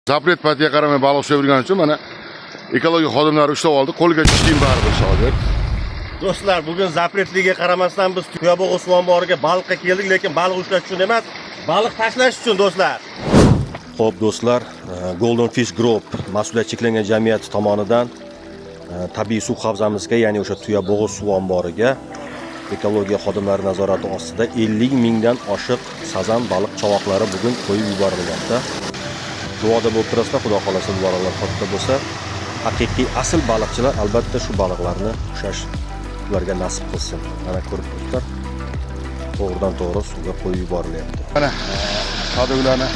Zapret patiga qaramay baliq ushlab yurgani uchun mana ekologiya xodimlari ushlab oldi. Qo'lga tushdim baribir shogird. Do'stlar, bugun zapretligiga qaramasdan biz Tuyabog'i suv omboriga baliqqa keldik, lekin baliq ushlash uchun emas, baliq tashlash uchun do'stlar. Xo'p do'stlar, Golden Fish Group mas'uliyat cheklangan jamiyati tomonidan tabiiy suv havzamizga, ya'ni o'sha Tuyabog'i suv omboriga ekologiya xodimlari nazorati ostida 50 mingdan oshiq sazan baliq chovoqlari bugun qo'yib yuborilmoqda. Duoda bo'lib turasizlar, Xudo xolasa bu baliqlar katta bo'lsa, haqiqiy asl baliqchilar albatta shu baliqlarni ushlash ularga nasib qilsin. Mana ko'rib turibsizlar, to'g'ridan to'g'ri suvga qo'yib yuborilyapti. Mana qadrlarni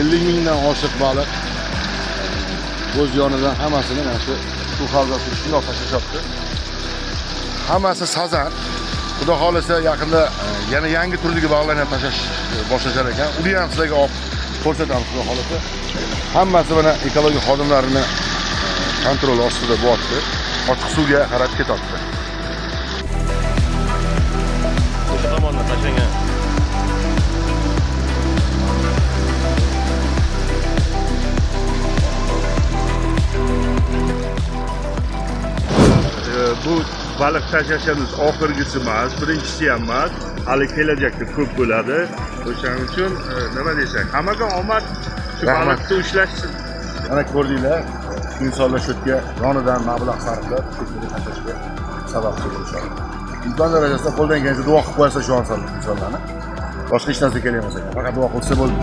50 mingdan oshiq baliq o'z yonidan hammasini mana shu suv havzasiga shundoq tashlashyapti. Hammasi sazan. Xudo xolasa yaqinda yana yangi turdagi baliqlarni tashlash boshlashar ekan. Uni ham sizlarga olib ko'rsatamiz xudo xolasa. Hammasi mana ekologiya xodimlarini kontrol ostida bo'lyapti. Ochiq suvga qarab ketyapti. O'sha tomondan tashlangan. Bu baliq tashlashimiz oxirgisi emas, birinchisi ham emas, hali kelajakda ko'p bo'ladi. O'shaning uchun nima desak, hammaga omad shu baliqni ushlashsin. Mana ko'rdinglar, insonlar shu yerga yonidan mablag' sarflab shu tashlashga sababchi bo'lishadi. Imkon darajasida qo'ldan kelgancha duo qilib qo'ysa shu insonlarni. Boshqa hech narsa kerak emas ekan. Faqat duo qilsa bo'ldi.